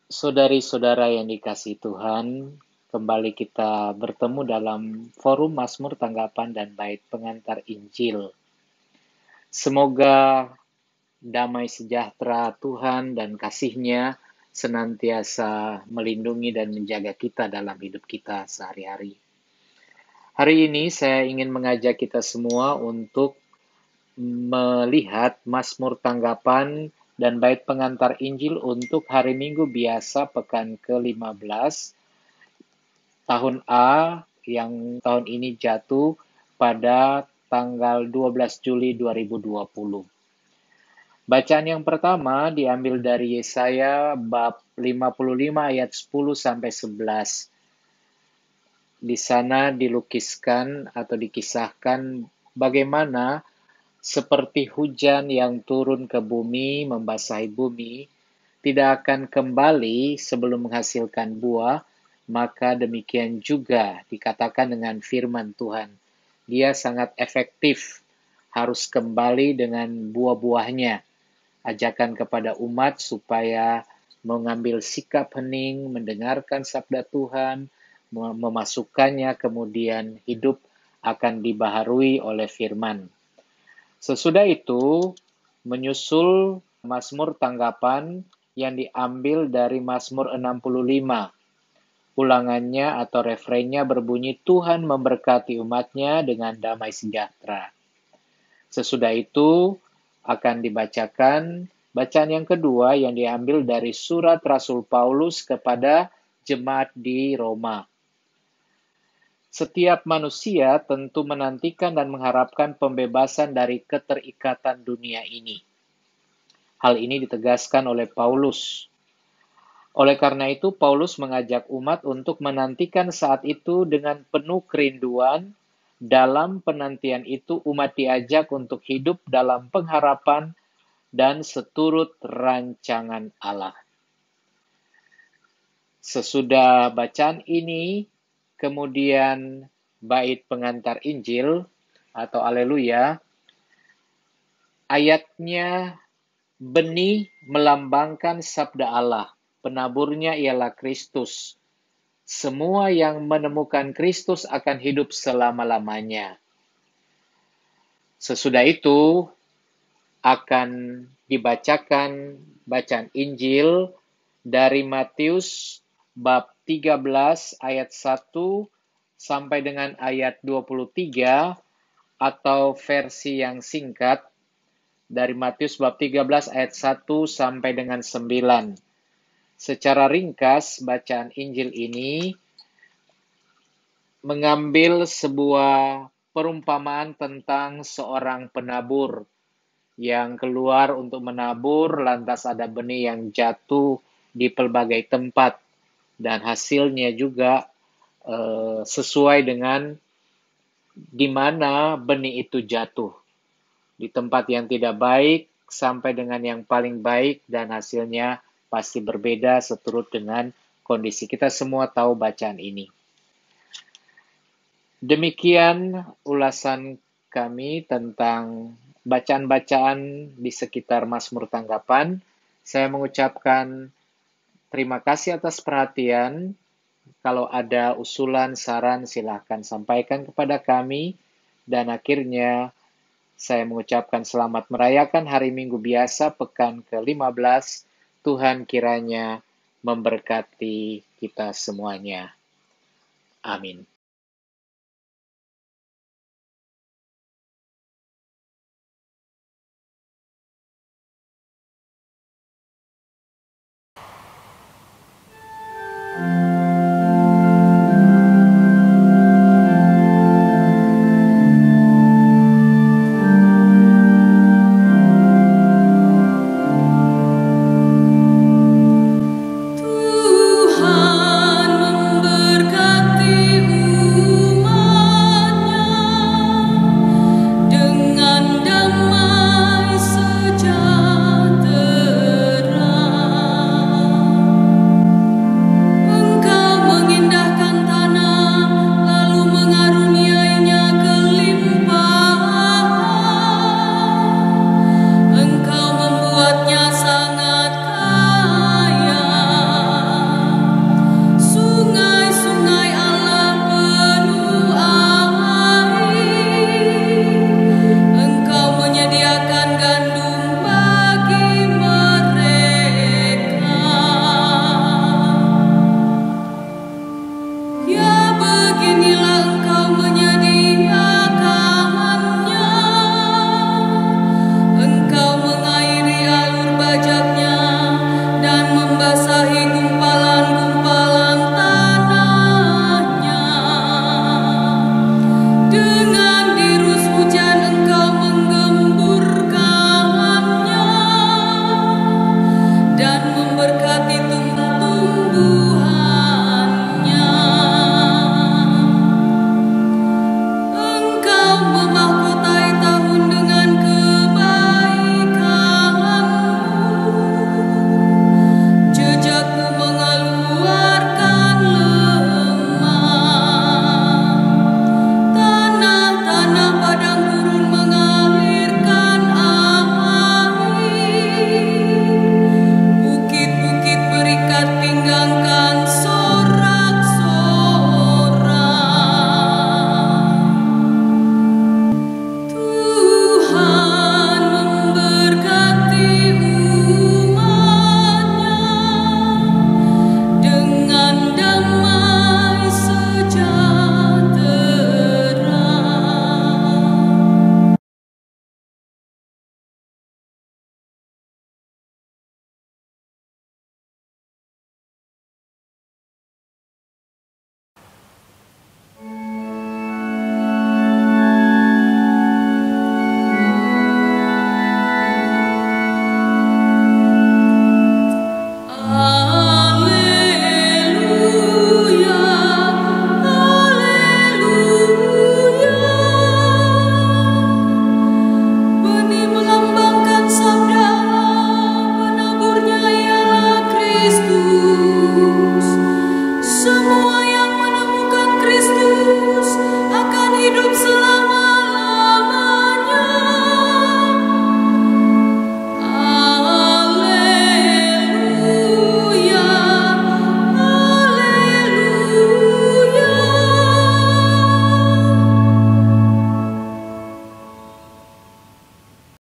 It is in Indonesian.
Saudari-saudara yang dikasihi Tuhan, kembali kita bertemu dalam forum Mazmur Tanggapan dan Bait Pengantar Injil. Semoga damai sejahtera Tuhan dan kasih-Nya senantiasa melindungi dan menjaga kita dalam hidup kita sehari-hari. Hari ini saya ingin mengajak kita semua untuk melihat Mazmur Tanggapan dan Bait Pengantar Injil untuk hari Minggu biasa pekan ke-15 tahun A yang tahun ini jatuh pada tanggal 12 Juli 2020. Bacaan yang pertama diambil dari Yesaya bab 55 ayat 10 sampai 11. Di sana dilukiskan atau dikisahkan bagaimana seperti hujan yang turun ke bumi membasahi bumi, tidak akan kembali sebelum menghasilkan buah, maka demikian juga dikatakan dengan firman Tuhan. Dia sangat efektif, harus kembali dengan buah-buahnya. Ajakan kepada umat supaya mengambil sikap hening, mendengarkan sabda Tuhan, memasukkannya, kemudian hidup akan dibaharui oleh firman. Sesudah itu, menyusul Mazmur Tanggapan yang diambil dari Mazmur 65. Ulangannya atau refrennya berbunyi, Tuhan memberkati umatnya dengan damai sejahtera. Sesudah itu akan dibacakan bacaan yang kedua yang diambil dari surat Rasul Paulus kepada jemaat di Roma. Setiap manusia tentu menantikan dan mengharapkan pembebasan dari keterikatan dunia ini. Hal ini ditegaskan oleh Paulus. Oleh karena itu, Paulus mengajak umat untuk menantikan saat itu dengan penuh kerinduan. Dalam penantian itu, umat diajak untuk hidup dalam pengharapan dan seturut rancangan Allah. Sesudah bacaan ini, kemudian bait pengantar Injil atau Haleluya, ayatnya benih melambangkan sabda Allah. Penaburnya ialah Kristus. Semua yang menemukan Kristus akan hidup selama-lamanya. Sesudah itu akan dibacakan bacaan Injil dari Matius bab 13 ayat 1 sampai dengan ayat 23 atau versi yang singkat dari Matius bab 13 ayat 1 sampai dengan 9. Secara ringkas, bacaan Injil ini mengambil sebuah perumpamaan tentang seorang penabur yang keluar untuk menabur, lantas ada benih yang jatuh di pelbagai tempat, dan hasilnya juga sesuai dengan di mana benih itu jatuh. Di tempat yang tidak baik sampai dengan yang paling baik, dan hasilnya pasti berbeda seturut dengan kondisi. Kita semua tahu bacaan ini. Demikian ulasan kami tentang bacaan-bacaan di sekitar Mazmur Tanggapan. Saya mengucapkan terima kasih atas perhatian. Kalau ada usulan, saran, silahkan sampaikan kepada kami. Dan akhirnya saya mengucapkan selamat merayakan hari Minggu biasa pekan ke-15. Tuhan kiranya memberkati kita semuanya. Amin.